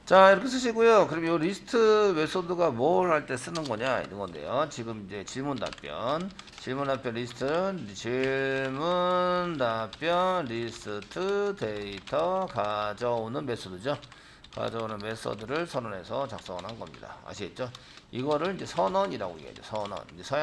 자, 이렇게 쓰시고요. 그럼 이 리스트 메소드가 뭘 할 때 쓰는 거냐 이런 건데요. 지금 이제 질문 답변 리스트 질문 답변 리스트 데이터 가져오는 메소드죠. 가져오는 메소드를 선언해서 작성을 한 겁니다. 아시겠죠? 이거를 이제 선언이라고 얘기하죠. 선언. 이제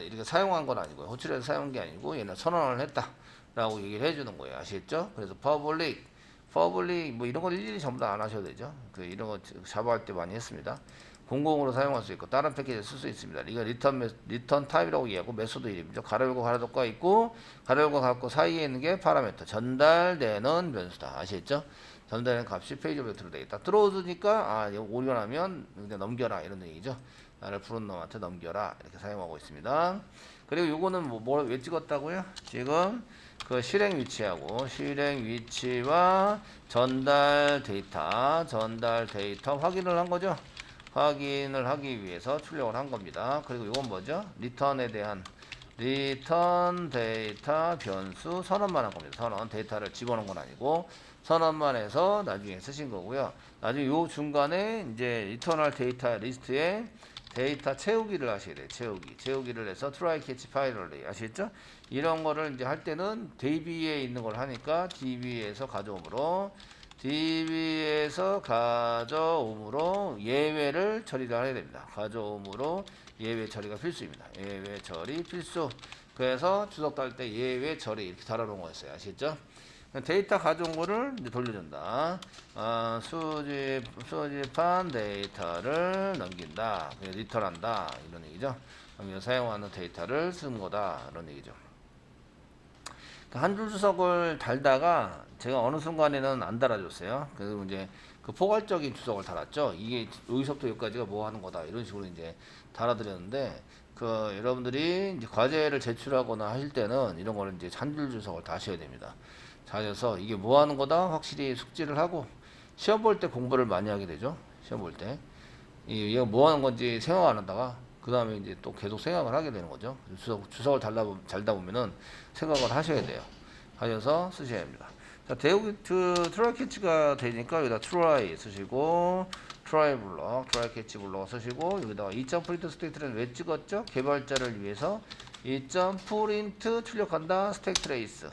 이렇게 사용한 건 아니고요. 호출해서 사용한 게 아니고 얘는 선언을 했다라고 얘기를 해주는 거예요. 아시겠죠? 그래서 퍼블릭 뭐 이런 걸 일일이 전부 다 안 하셔도 되죠. 이런 거 자바 할 때 많이 했습니다. 공공으로 사용할 수 있고 다른 패키지를 쓸 수 있습니다. 이거 리턴 타입이라고 얘기하고 메소드 이름이죠. 가로 열고 가로 닫고가 있고 가로 열고 닫고 사이에 있는 게 파라미터 전달되는 변수다. 아시겠죠? 전달되는 값이 페이지 오브젝트로 되어 있다. 들어오니까 이거 오류가 나면 그냥 넘겨라 이런 얘기죠. 나를 부른 놈한테 넘겨라 이렇게 사용하고 있습니다. 그리고 요거는 왜 찍었다고요? 지금 그 실행 위치와 전달 데이터 확인을 한 거죠. 확인을 하기 위해서 출력을 한 겁니다. 그리고 이건 뭐죠? 리턴에 대한 리턴 데이터 변수 선언만 한 겁니다. 선언 데이터를 집어넣은 건 아니고 선언만 해서 나중에 쓰신 거고요. 나중에 요 중간에 이제 리턴할 데이터 리스트에 데이터 채우기를 하셔야 돼요. 채우기를 해서 try catch finally 아시겠죠? 이런 거를 이제 할 때는 DB에 있는 걸 하니까 DB에서 가져옴으로 예외를 처리를 해야 됩니다. 가져옴으로 예외 처리가 필수입니다. 예외 처리 필수. 그래서 주석 딸 때 예외 처리 이렇게 달아놓은 거였어요. 아시겠죠? 데이터 가져온 거를 이제 돌려준다. 수집한 데이터를 넘긴다. 리턴한다. 이런 얘기죠. 사용하는 데이터를 쓰는 거다. 이런 얘기죠. 한 줄 주석을 달다가 제가 어느 순간에는 안 달아줬어요. 그리고 이제 그 포괄적인 주석을 달았죠. 이게 여기서부터 여기까지가 뭐 하는 거다. 이런 식으로 이제 달아드렸는데, 여러분들이 이제 과제를 제출하거나 하실 때는 이런 거를 이제 한 줄 주석을 다셔야 됩니다. 다셔서 이게 뭐 하는 거다 확실히 숙지를 하고 시험 볼 때 공부를 많이 하게 되죠. 시험 볼 때. 얘가 뭐 하는 건지 생각 안 하다가 그 다음에 이제 또 계속 생각을 하게 되는 거죠. 주석을 달다 보면은 생각을 하셔야 돼요. 하셔서 쓰셔야 합니다. 자, 트라이 캐치가 되니까 여기다 트라이 쓰시고, 트라이 캐치 블럭 쓰시고, 여기다가 2점 프린트 스택트레이스 왜 찍었죠? 개발자를 위해서 2점 프린트 출력한다 스택 트레이스.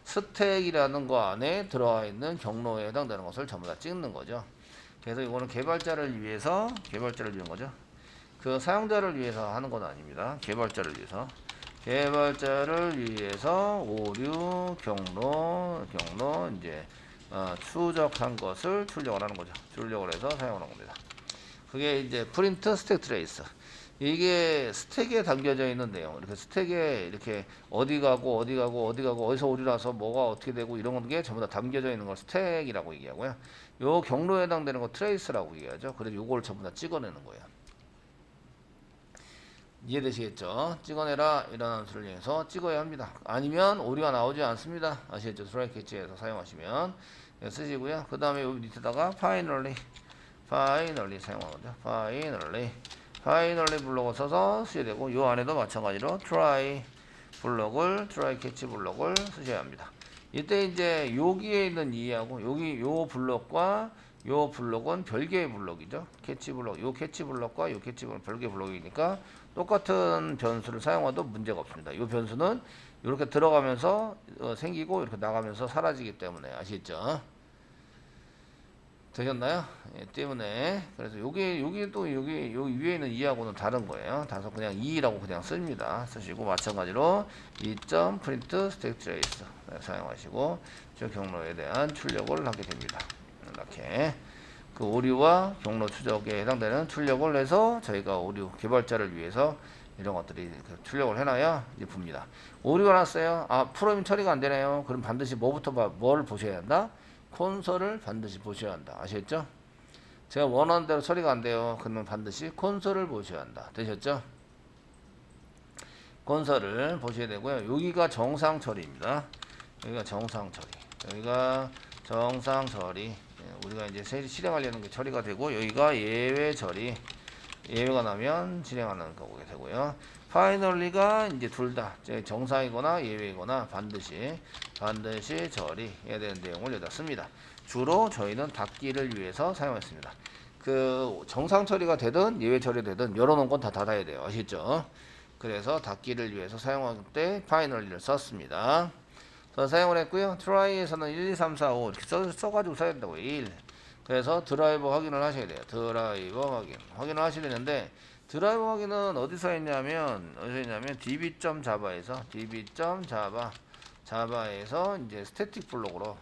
스택이라는 거 안에 들어와 있는 경로에 해당되는 것을 전부 다 찍는 거죠. 그래서 이거는 개발자를 위한 거죠. 그 사용자를 위해서 하는 건 아닙니다. 개발자를 위해서 오류 경로 이제 추적한 것을 출력을 하는 거죠. 출력을 해서 사용하는 겁니다. 그게 이제 프린트 스택 트레이스. 이게 스택에 담겨져 있는 내용. 이렇게 스택에 이렇게 어디 가고 어디서 오류 나서 뭐가 어떻게 되고 이런 게 전부 다 담겨져 있는 걸 스택이라고 얘기하고요. 요 경로에 해당되는 거 트레이스라고 얘기하죠. 그래서 요걸 전부 다 찍어내는 거예요. 이해되시겠죠? 찍어내라 이런 함수를 이용해서 찍어야 합니다. 아니면 오류가 나오지 않습니다. 아시겠죠? 트라이 캐치에서 사용하시면 쓰시고요. 그 다음에 여기 밑에다가 finally 사용하거든요. finally 블록을 써서 쓰셔야 되고 요 안에도 마찬가지로 try 캐치 블록을 쓰셔야 합니다. 이때 이제 여기에 있는 이하고 여기 요 블록과 요 블록은 별개의 블록이죠. 캐치 블록, 요 캐치 블록과 요 캐치 블록 별개 블록이니까 똑같은 변수를 사용해도 문제가 없습니다. 요 변수는 이렇게 들어가면서 생기고 이렇게 나가면서 사라지기 때문에 아시겠죠? 되셨나요? 예, 때문에 그래서 여기 위에 있는 2하고는 다른 거예요. 다소 그냥 2라고 그냥 씁니다. 쓰시고 마찬가지로 2점 프린트 스택 트레이스 사용하시고 저 경로에 대한 출력을 하게 됩니다. 이렇게 그 오류와 경로 추적에 해당되는 출력을 해서 저희가 오류 개발자를 위해서 이런 것들이 출력을 해놔야 이제 봅니다. 오류가 났어요. 프로그램 처리가 안 되네요. 그럼 반드시 뭐를 보셔야 한다? 콘솔을 반드시 보셔야 한다. 아시겠죠? 제가 원하는 대로 처리가 안 돼요. 그러면 반드시 콘솔을 보셔야 한다. 되셨죠? 콘솔을 보셔야 되고요. 여기가 정상 처리입니다. 여기가 정상 처리. 우리가 이제 실행하려는 게 처리가 되고 여기가 예외 처리. 예외가 나면 실행하는 거게 되고요. 파이널리가 이제 둘 다 정상이거나 예외이거나 반드시 처리해야 되는 내용을 여기다 씁니다. 주로 저희는 닫기를 위해서 사용했습니다. 그 정상 처리가 되든 예외 처리되든 열어놓은 건 다 닫아야 돼요. 아시죠? 그래서 닫기를 위해서 사용할 때 파이널리를 썼습니다. 그래서 사용을 했고요. 트라이에서는 1, 2, 3, 4, 5 이렇게 써가지고 써야 된다고요. 1. 그래서 드라이버 확인을 하셔야 돼요. 드라이버 확인을 하셔야 되는데 드라이버 확인은 어디서 했냐면 db.java에서 자바에서 이제 스태틱 블록으로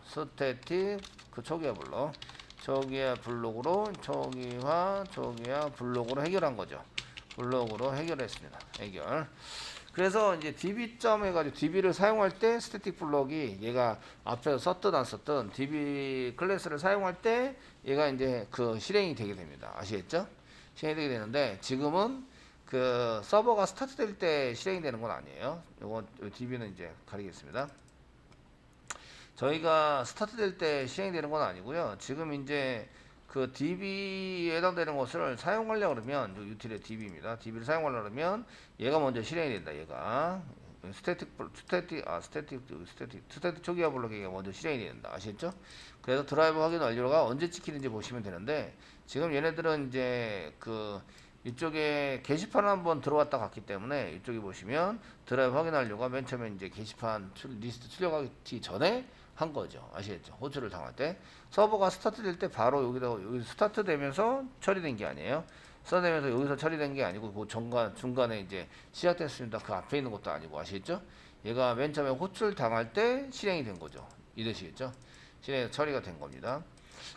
그 초기화 블록으로 해결한 거죠. 블록으로 해결했습니다. 해결. 그래서 이제 db 해가지고 db를 사용할 때 스태틱 블록이 얘가 앞에서 썼든 안 썼든 db 클래스를 사용할 때 얘가 이제 그 실행이 되게 됩니다. 아시겠죠? 실행이 되게 되는데 지금은 그 서버가 스타트 될 때 실행이 되는 건 아니에요. 요거 db는 이제 가리겠습니다. 저희가 스타트 될 때 실행이 되는 건 아니고요. 지금 이제 그 db에 해당되는 것을 사용하려고 그러면 유틸의 db입니다. db를 사용하려고 그러면 얘가 먼저 실행이 된다. 얘가 스태틱 초기화 블록이 먼저 실행이 된다. 아시겠죠? 그래서 드라이버 확인 완료가 언제 찍히는지 보시면 되는데 지금 얘네들은 이제 그 이쪽에 게시판 한번 들어왔다 갔기 때문에 이쪽에 보시면 드라이브 확인 완료가 맨 처음에 이제 게시판 리스트 출력하기 전에 한 거죠. 아시겠죠? 호출을 당할 때 서버가 스타트 될 때 바로 여기 스타트 되면서 처리된 게 아니에요. 써내면서 여기서 처리된 게 아니고 그 중간에 이제 시작됐습니다. 그 앞에 있는 것도 아니고 아시겠죠? 얘가 맨 처음에 호출 당할 때 실행이 된 거죠. 이해되시겠죠? 실행 처리가 된 겁니다.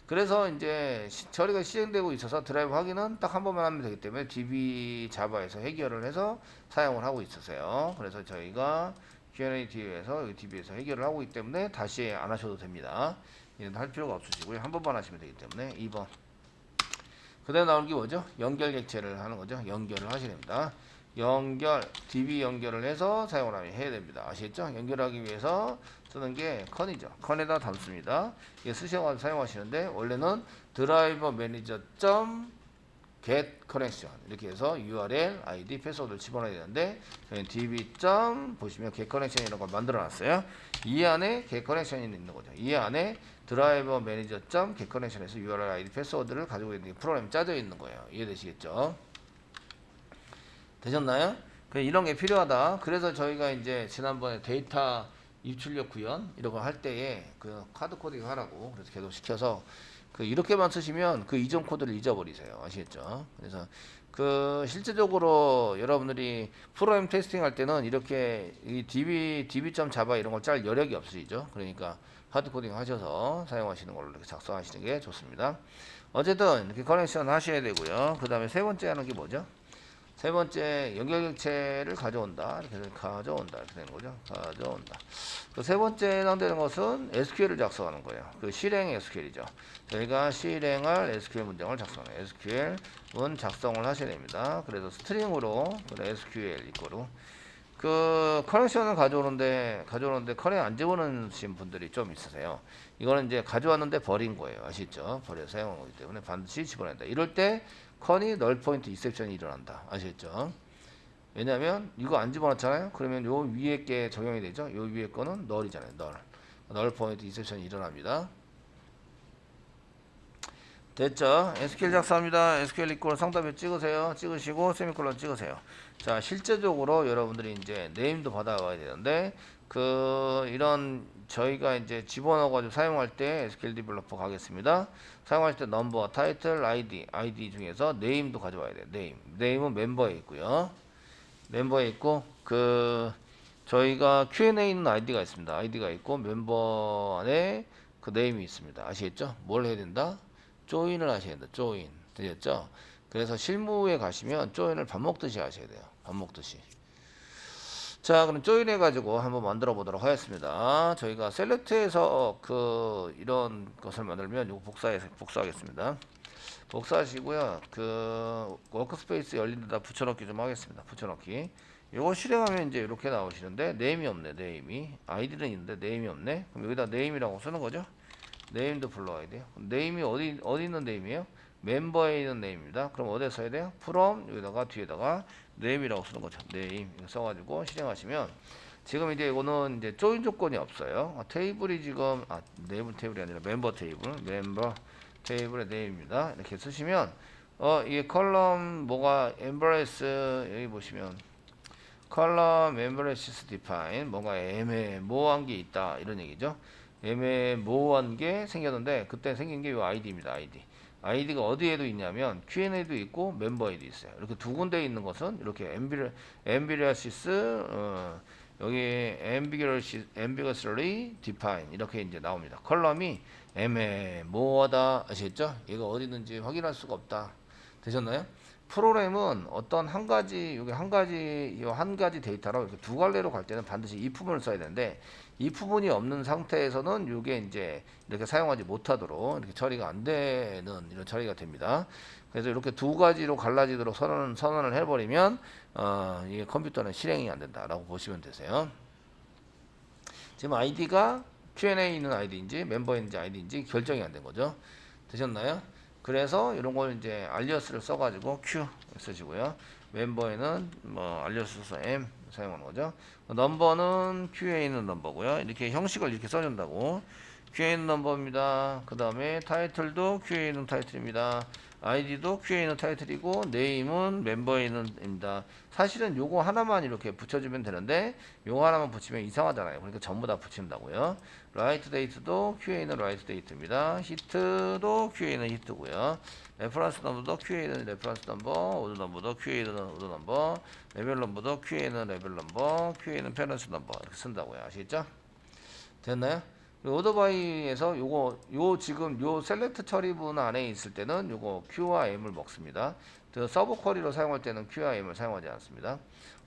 그래서 이제 처리가 시행되고 있어서 드라이브 확인은 딱 한 번만 하면 되기 때문에 db 자바에서 해결을 해서 사용을 하고 있었어요. 그래서 저희가 Q&A 뒤에서 여기 db에서 해결을 하고 있기 때문에 다시 안 하셔도 됩니다. 이는 할 필요가 없으시고요. 한 번만 하시면 되기 때문에 2번. 그다음에 나오는 게 뭐죠? 연결 객체를 하는 거죠. 연결을 하셔야 됩니다. db 연결을 해서 사용을 해야 됩니다. 아시겠죠? 연결하기 위해서 쓰는 게 컨이죠. 컨에다 담습니다. 이게 쓰셔서 사용하시는데 원래는 드라이버 매니저 get connection 이렇게 해서 URL, ID, 패스워드를 집어넣어야 되는데 db 보시면 get connection 이런 걸 만들어 놨어요. 이 안에 get connection이 있는 거죠. 이 안에 드라이버 매니저 get connection에서 URL, ID, 패스워드를 가지고 있는 프로그램이 짜져 있는 거예요. 이해되시겠죠? 되셨나요? 이런 게 필요하다. 그래서 저희가 이제 지난번에 데이터 입출력 구현 이런 거 할 때에 그 카드 코딩 하라고 그래서 계속 시켜서 이렇게만 쓰시면 그 이전 코드를 잊어버리세요. 아시겠죠? 그래서 실제적으로 여러분들이 프로그램 테스팅 할 때는 이렇게 이 db.java 이런 걸 짤 여력이 없으시죠? 그러니까 하드 코딩 하셔서 사용하시는 걸로 이렇게 작성하시는 게 좋습니다. 어쨌든 이렇게 커넥션 하셔야 되고요. 그 다음에 세 번째 하는 게 뭐죠? 세 번째 연결객체를 가져온다. 이렇게 가져온다. 이렇게 되는 거죠. 가져온다. 그 세 번째 해당되는 것은 SQL을 작성하는 거예요. 그 실행 SQL이죠. 저희가 실행할 SQL 문장을 작성해요. SQL 문 작성을 하셔야 됩니다. 그래서 스트링으로 SQL 이거로 그 커넥션을 가져오는데 커넥 안 집어넣으신 분들이 좀 있으세요. 이거는 이제 가져왔는데 버린 거예요. 아시죠? 버려서 사용한 거기 때문에 반드시 집어낸다. 이럴 때 컨이 널 포인트 익셉션이 일어난다. 아시겠죠? 왜냐면 이거 안 집어넣잖아요. 그러면 요 위에 게 적용이 되죠. 요 위에 거는 널이잖아요. 널 포인트 익셉션이 일어납니다. 됐죠? SQL 작성합니다. SQL 이꼴 상단표 찍으시고 세미콜론 찍으세요. 자, 실제적으로 여러분들이 이제 네임도 받아와야 되는데 이런 저희가 이제 집어넣어가지고 사용할 때 SQL 디벨로퍼 가겠습니다. 사용할 때 넘버, 타이틀, ID 중에서 네임도 가져와야 돼요. 네임은 멤버에 있고요. 멤버에 있고 저희가 Q&A는 아이디가 있습니다. 아이디가 있고 멤버 안에 그 네임이 있습니다. 아시겠죠? 뭘 해야 된다? 조인을 하셔야 된다. 조인. 되셨죠? 그래서 실무에 가시면 조인을 밥 먹듯이 하셔야 돼요. 밥 먹듯이. 자, 그럼 조인 해가지고 한번 만들어 보도록 하겠습니다. 저희가 셀렉트에서 이런 것을 만들면 이거 복사하겠습니다. 복사하시고요. 워크스페이스 열린 데다 붙여넣기 좀 하겠습니다. 붙여넣기. 이거 실행하면 이제 이렇게 나오시는데 네임이 없네. 네임이 아이디는 있는데 네임이 없네. 그럼 여기다 네임이라고 쓰는 거죠. 네임도 불러와야 돼요. 네임이 어디 있는 네임이에요? 멤버에 있는 네임입니다. 그럼 어디에 써야 돼요? from 여기다가 뒤에다가 네임이라고 쓰는 거죠. 네임 이거 써가지고 실행하시면 지금 이제 이거는 이제 조인 조건이 없어요. 테이블이 지금 네이버 테이블이 아니라 멤버 테이블의 네임입니다. 이렇게 쓰시면 이게 컬럼 뭐가 엠브레스 여기 보시면 컬럼 엠브레시스 디파인 뭔가 애매모호한 게 있다 이런 얘기죠. 애매모호한 게 생겼는데 그때 생긴 게 이 아이디입니다. 아이디가 어디에도 있냐면 Q&A도 있고 멤버에도 있어요. 이렇게 두 군데 있는 것은 이렇게 엠비리아시스 여기 ambiguously define 이렇게 이제 나옵니다. 컬럼이 애매모호하다 아시겠죠? 얘가 어디 있는지 확인할 수가 없다. 되셨나요? 프로그램은 어떤 한 가지 여기 한 가지 데이터로 이렇게 두 갈래로 갈 때는 반드시 이 부분을 써야 되는데 이 부분이 없는 상태에서는 이게 이제 이렇게 사용하지 못하도록 이렇게 처리가 안 되는 이런 처리가 됩니다. 그래서 이렇게 두 가지로 갈라지도록 선언을 해버리면 이게 컴퓨터는 실행이 안 된다라고 보시면 되세요. 지금 아이디가 Q&A 있는 아이디인지 멤버인지 아이디인지 결정이 안 된 거죠. 되셨나요? 그래서 이런 걸 이제 알리어스를 써가지고 Q 쓰시고요. 멤버에는 뭐 알리어스 써서 M 사용하는 거죠. 넘버는 QA 있는 넘버고요. 이렇게 형식을 이렇게 써준다고. QA 있는 넘버입니다. 그 다음에 타이틀도 QA 있는 타이틀입니다. 아이디도 QA 있는 타이틀이고 네임은 멤버에 있는입니다. 사실은 요거 하나만 이렇게 붙여주면 되는데 요거 하나만 붙이면 이상하잖아요. 그러니까 전부 다 붙인다고요. 라이트 데이트도 QA는 라이트 데이트입니다. 히트도 QA는 히트고요. 레퍼런스 넘버도 QA는 레퍼런스 넘버, 오더 넘버도 QA는 오더 넘버, 레벨 넘버도 QA는 레벨 넘버, QA는 페런스 넘버 이렇게 쓴다고요. 아시겠죠? 됐나요? 오더바이에서 요 지금 요 셀렉트 처리분 안에 있을 때는 요거 Q와 M을 먹습니다. 서브 쿼리로 사용할 때는 Q와 M을 사용하지 않습니다.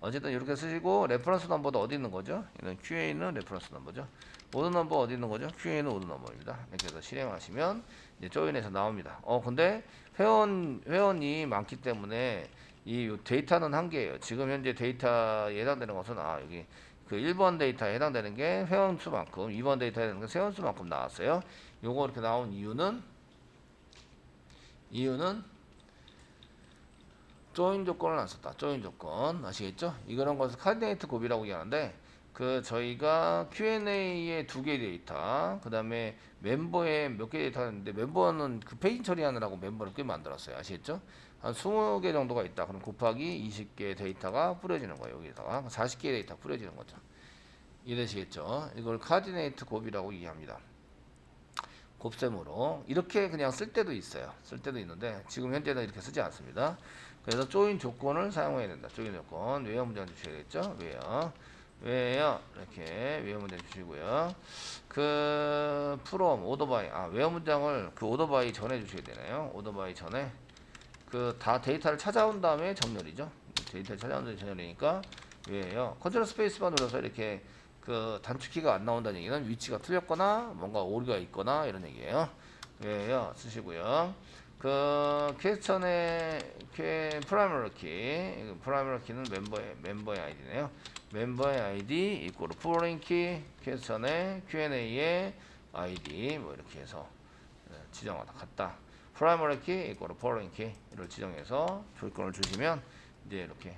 어쨌든 이렇게 쓰시고 레퍼런스 넘버도 어디 있는 거죠? 얘는 QA는 레퍼런스 넘버죠. 오더 넘버 어디 있는 거죠? QA는 오더 넘버입니다. 이렇게 해서 실행하시면 이제 조인에서 나옵니다. 근데 회원이 많기 때문에 이 데이터는 한계예요. 지금 현재 데이터에 해당되는 것은 여기 그 1번 데이터에 해당되는 게 회원 수만큼, 2번 데이터에 해당되는 게 세원 수만큼 나왔어요. 요거 이렇게 나온 이유는 조인 조건을 안 썼다. 조인 조건 아시겠죠? 이런 것을 카디네이트 곱이라고 얘기하는데 그 저희가 Q&A의 2개 데이터, 그 다음에 멤버에 몇 개 데이터가 있는데 멤버는 그 페이지 처리하느라고 멤버를 꽤 만들었어요. 아시겠죠? 한 20개 정도가 있다. 그럼 곱하기 20개 데이터가 뿌려지는 거예요. 여기다가 40개 데이터 뿌려지는 거죠. 이해되시겠죠? 이걸 카디네이트 곱이라고 얘기합니다. 곱셈으로 이렇게 그냥 쓸 때도 있어요. 쓸 때도 있는데 지금 현재는 이렇게 쓰지 않습니다. 그래서 조인 조건을 사용해야 된다. 조인 조건 웨어 문장 주셔야겠죠? 웨어 이렇게 웨어 문장 주시고요. 그 from 오더바이 웨어 문장을 그 오더바이 전에 주셔야 되나요? 오더바이 전에 그 다 데이터를 찾아온 다음에 정렬이죠. 데이터를 찾아온 다음에 정렬이니까 웨어 컨트롤 스페이스만 눌러서 이렇게 그 단축키가 안 나온다는 얘기는 위치가 틀렸거나 뭔가 오류가 있거나 이런 얘기예요. 웨어 쓰시고요. 그 퀘스천의 프라이머리 키는 멤버의 아이디네요. 멤버의 아이디 이꼬르 포레인 키 퀘스천의 Q&A의 아이디 뭐 이렇게 해서 지정하다 같다. 프라이머리 키 이꼬르 포레인 키를 지정해서 조건을 주시면 이제 이렇게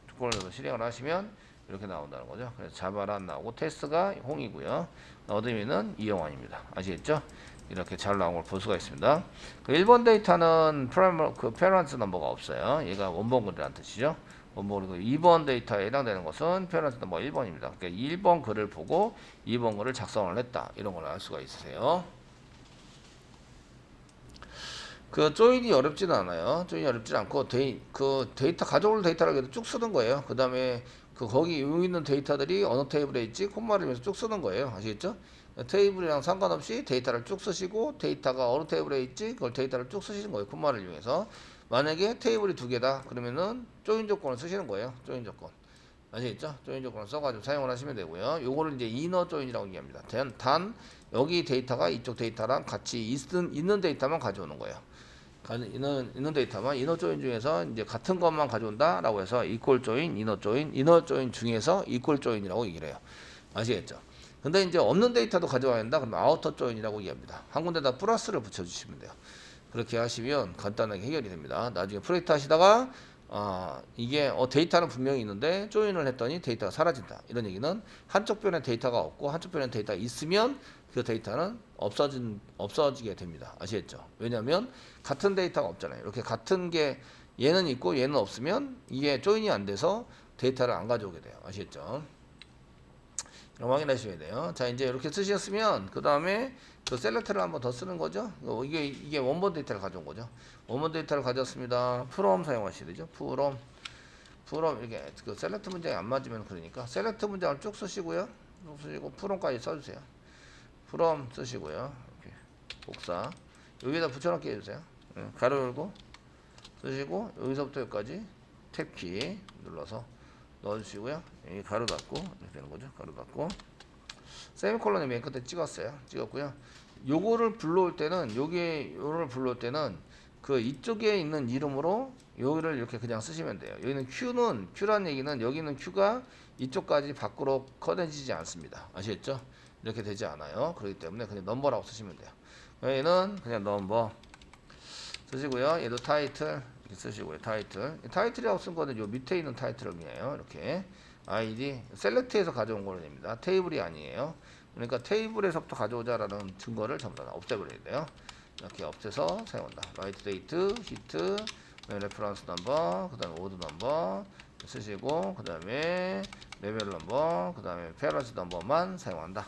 조건을 넣어서 실행을 하시면 이렇게 나온다는 거죠. 그래서 자바란 나오고 테스트가 홍이고요. 어드민은 이영환입니다. 아시겠죠? 이렇게 잘 나온 걸 볼 수가 있습니다. 그 1번 데이터는 페런스 넘버가 없어요. 얘가 원본 글이라는 뜻이죠. 원본 글이고 2번 데이터에 해당되는 것은 페런스 넘버 1번입니다. 그러니까 1번 글을 보고 2번 글을 작성을 했다. 이런 걸 알 수가 있으세요. 그 조인이 어렵지는 않아요. 조인이 어렵지 않고 그 데이터 가져올 데이터를 그래도 쭉 쓰는 거예요. 그 다음에 거기 여기 있는 데이터들이 어느 테이블에 있지 콤마를 이면서 쭉 쓰는 거예요. 아시겠죠? 테이블이랑 상관없이 데이터를 쭉 쓰시고 데이터가 어느 테이블에 있지 그걸 데이터를 쭉 쓰시는 거예요. 콤마를 이용해서. 만약에 테이블이 2개다 그러면은 조인 조건을 쓰시는 거예요. 조인 조건. 아시겠죠? 조인 조건을 써가지고 사용을 하시면 되고요. 요거를 이제 이너 조인이라고 얘기합니다. 단 여기 데이터가 이쪽 데이터랑 같이 있는 데이터만 가져오는 거예요. 있는 데이터만 이너 조인 중에서 이제 같은 것만 가져온다라고 해서 이퀄 조인, 이너 조인 중에서 이퀄 조인이라고 얘기를 해요. 아시겠죠? 근데 이제 없는 데이터도 가져와야 한다. 그러면 아우터 조인이라고 얘기합니다. 한 군데다 플러스를 붙여주시면 돼요. 그렇게 하시면 간단하게 해결이 됩니다. 나중에 프로젝트 하시다가 이게 데이터는 분명히 있는데 조인을 했더니 데이터가 사라진다. 이런 얘기는 한쪽 변에 데이터가 없고 한쪽 변에 데이터가 있으면 그 데이터는 없어지게 됩니다. 아시겠죠? 왜냐하면 같은 데이터가 없잖아요. 이렇게 같은 게 얘는 있고 얘는 없으면 이게 조인이 안 돼서 데이터를 안 가져오게 돼요. 아시겠죠? 그럼 확인하셔야 돼요. 자, 이제 이렇게 쓰셨으면 그 다음에 그 셀렉트를 한번 더 쓰는 거죠. 이게 원본 데이터를 가져온 거죠. 원본 데이터를 가졌습니다. from 사용하셔야 되죠. from 이렇게 그 셀렉트 문장이 안 맞으면 그러니까 셀렉트 문장을 쭉 쓰시고요. 쭉 쓰시고 from까지 써주세요. from 쓰시고요. 이렇게 복사 여기다 붙여넣기 해주세요. 가로 열고 쓰시고 여기서부터 여기까지 탭키 눌러서 넣어주시고요. 여기 가로 닫고 이렇게 되는 거죠. 가로 닫고 세미콜론에 맨 끝에 찍었고요. 요거를 불러올 때는 요를 불러올 때는 그 이쪽에 있는 이름으로 여기를 이렇게 그냥 쓰시면 돼요. 여기는 Q란 얘기는 여기는 Q가 이쪽까지 밖으로 커내지지 않습니다. 아시겠죠? 이렇게 되지 않아요. 그렇기 때문에 그냥 넘버라고 쓰시면 돼요. 얘는 그냥 넘버 쓰시고요. 얘도 타이틀 이렇게 쓰시고요. 타이틀이라고 쓴 거는 요 밑에 있는 타이틀이에요. 이렇게 ID 셀렉트에서 가져온 거로 됩니다. 테이블이 아니에요. 그러니까 테이블에서부터 가져오자라는 증거를 전부 다 없애버려야 돼요. 이렇게 없애서 사용한다. 라이트 데이트, 히트, 레퍼런스 넘버, 그 다음에 오드 넘버 쓰시고 그 다음에 레벨 넘버, 그 다음에 페어런스 넘버만 사용한다.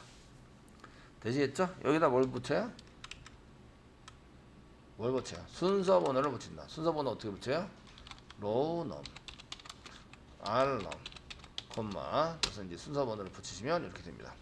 되시겠죠? 여기다 뭘 붙여요? 뭘 붙여요? 순서 번호를 붙인다. 순서 번호 어떻게 붙여요? 로우 넘, R 넘, 콤마. 그래서 이제 순서 번호를 붙이시면 이렇게 됩니다.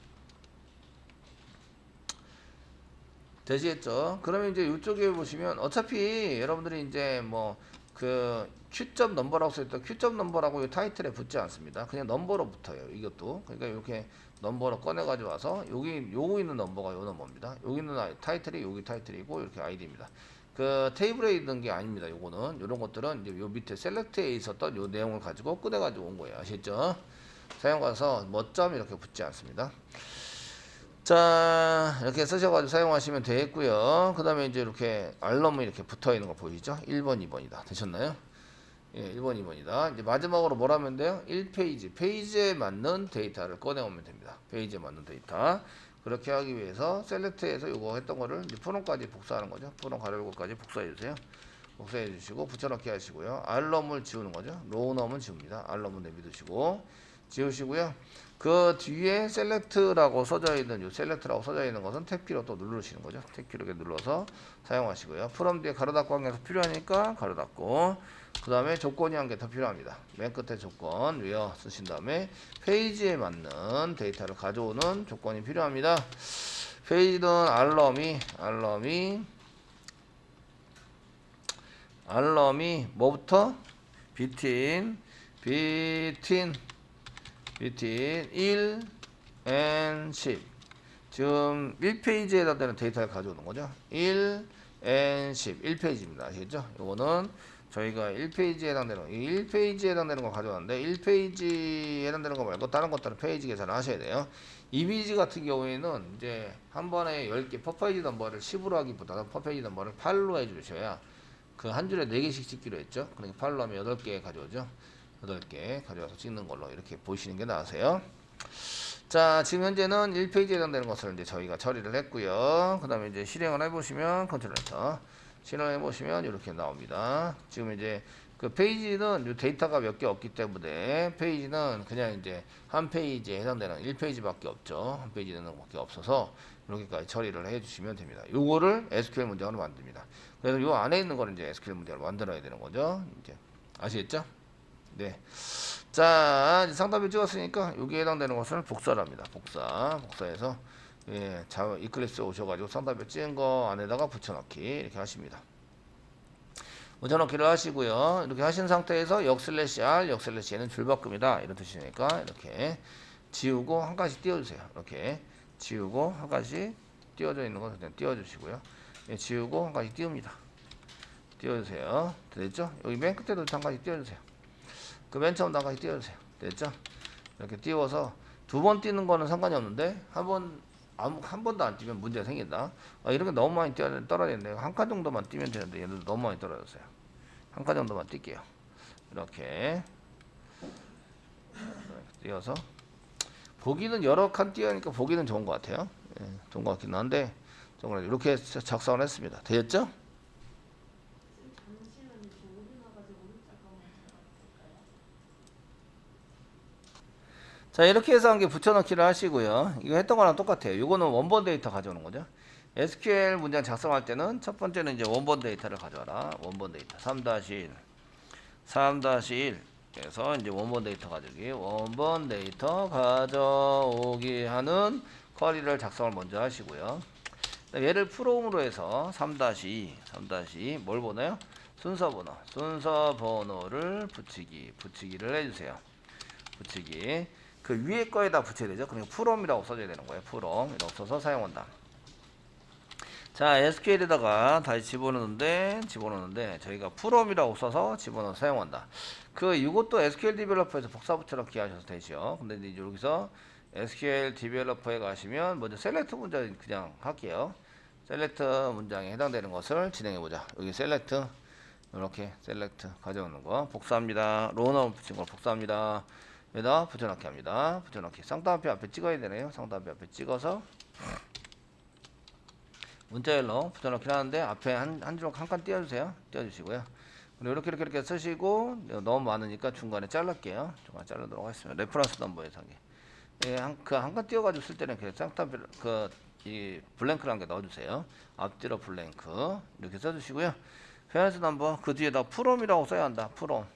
되시겠죠? 그러면 이제 이쪽에 보시면 어차피 여러분들이 이제 뭐 그 Q점 넘버라고 써있다. Q점 넘버라고 이 타이틀에 붙지 않습니다. 그냥 넘버로 붙어요. 이것도. 그러니까 이렇게 넘버로 꺼내 가지고 와서 요거 있는 넘버가 요 넘버입니다. 여기 있는 타이틀이 여기 타이틀이고 이렇게 아이디입니다. 그 테이블에 있는 게 아닙니다. 요거는 요런 것들은 이제 요 밑에 셀렉트에 있었던 요 내용을 가지고 꺼내 가지고 온 거예요. 아시겠죠? 사용가서 뭐점 이렇게 붙지 않습니다. 자, 이렇게 쓰셔가지고 사용하시면 되겠고요. 그 다음에 이제 이렇게 알럼이 이렇게 붙어 있는 거 보이죠? 1번, 2번이다. 되셨나요? 예, 1번, 2번이다. 이제 마지막으로 뭘 하면 돼요? 1페이지. 페이지에 맞는 데이터를 꺼내오면 됩니다. 페이지에 맞는 데이터. 그렇게 하기 위해서 셀렉트에서 이거 했던 거를 이제 프롬까지 복사하는 거죠. 프롬 가로열고까지 복사해 주세요. 복사해 주시고 붙여넣기 하시고요. 알럼을 지우는 거죠. 로우넘은 지웁니다. 알럼은 내비두시고 지우시고요. 그 뒤에 셀렉트라고 써져 있는 요 셀렉트라고 써져 있는 것은 탭키로 또 누르시는 거죠. 탭키로 이렇게 눌러서 사용하시고요. 프롬 뒤에 가로 닫고 한 개 더 필요하니까 가로 닫고 그 다음에 조건이 한 개 더 필요합니다. 맨 끝에 조건 위어 쓰신 다음에 페이지에 맞는 데이터를 가져오는 조건이 필요합니다. 페이지는 알럼이 뭐부터? between 1 and 10 지금 1페이지에 해당되는 데이터를 가져오는 거죠. 1 and 10 1페이지입니다. 아시겠죠? 이거는 저희가 1페이지에 해당되는 1페이지에 해당되는 거 가져왔는데 1페이지에 해당되는 거 말고 다른 것들은 페이지 계산을 하셔야 돼요. 이미지 같은 경우에는 이제 한 번에 10개 퍼페이지 넘버를 10으로 하기보다는 퍼페이지 넘버를 8로 해주셔야 그 한 줄에 4개씩 찍기로 했죠. 그러니까 8로 하면 8개 가져오죠. 8개 가져와서 찍는 걸로 이렇게 보시는 게 나으세요. 자, 지금 현재는 1페이지에 해당되는 것을 이제 저희가 처리를 했고요. 그 다음에 이제 실행을 해보시면 컨트롤 엔터 실행을 해보시면 이렇게 나옵니다. 지금 이제 그 페이지는 이 데이터가 몇 개 없기 때문에 페이지는 그냥 이제 한 페이지에 해당되는 1페이지밖에 없죠. 한 페이지는 밖에 없어서 이렇게까지 처리를 해주시면 됩니다. 요거를 SQL 문장으로 만듭니다. 그래서 요 안에 있는 거를 이제 SQL 문장으로 만들어야 되는 거죠. 이제 아시겠죠? 네. 자, 이제 상단표 찍었으니까 여기에 해당되는 것을 복사를 합니다. 복사해서 예, 이클립스 오셔가지고 상단표 찍은 거 안에다가 붙여넣기 이렇게 하십니다. 붙여넣기를 하시고요. 이렇게 하신 상태에서 역/R, 역/N은 줄바꿈이다 이런 뜻이니까 이렇게 지우고 한 가지 띄워주세요. 이렇게 지우고 한 가지 띄워져 있는 거 그냥 띄워주시고요. 예, 지우고 한 가지 띄웁니다. 띄워주세요. 됐죠? 여기 맨 끝에도 한 가지 띄워주세요. 그 맨 처음 한 가지 띄워주세요. 됐죠? 이렇게 띄워서 2번 띄는 거는 상관이 없는데 한 번도 안 띄면 문제가 생긴다. 이렇게 너무 많이 떨어졌네요. 한 칸 정도만 띄면 되는데 얘도 너무 많이 떨어졌어요. 한 칸 정도만 띄게요. 이렇게 띄어서 보기는 여러 칸 띄어니까 보기는 좋은 것 같아요. 예, 좋은 것 같긴 한데 정말 이렇게 작성을 했습니다. 되겠죠? 자, 이렇게 해서 한 개 붙여넣기를 하시고요. 이거 했던 거랑 똑같아요. 이거는 원본 데이터 가져오는 거죠. SQL 문장 작성할 때는 첫 번째는 이제 원본 데이터를 가져와라. 원본 데이터 3-1 3-1에서 이제 원본 데이터 가져오기, 원본 데이터 가져오기 하는 쿼리를 작성을 먼저 하시고요. 얘를 프롬으로 해서 3-2 뭘 보나요? 순서 번호를 붙이기를 해주세요. 붙이기. 그 위에 거에다 붙여야 되죠. 그러니까 프롬이라고 써줘야 되는 거예요. 프롬 이라고 써서 사용한다. 자, SQL에다가 다시 집어넣는데 저희가 프롬이라고 써서 집어넣어 사용한다. 이것도 SQL 디벨로퍼에서 복사 붙여넣기 하셔도 되죠. 근데 이제 여기서 SQL 디벨로퍼에 가시면 먼저 셀렉트 문장 그냥 할게요. 셀렉트 문장에 해당되는 것을 진행해 보자. 여기 셀렉트 이렇게 셀렉트 가져오는 거 복사합니다. 로우 붙인 걸 복사합니다. 여기다 붙여넣기 합니다. 붙여넣기 쌍따옴표 앞에 찍어야 되네요. 쌍따옴표 앞에 찍어서 문자열로 붙여넣기를 하는데 앞에 한 줄 한 칸 띄워주세요. 띄워주시고요. 그리고 이렇게 쓰시고 너무 많으니까 중간에 잘랄게요. 중간에 자르도록 하겠습니다. 레퍼런스 넘버에서 예, 한 칸 띄워가지고 쓸 때는 그냥 쌍따옴표 이 블랭크를 한 개 넣어주세요. 앞뒤로 블랭크 이렇게 써주시고요. 레퍼런스 넘버 그 뒤에다 프롬이라고 써야 한다. 프롬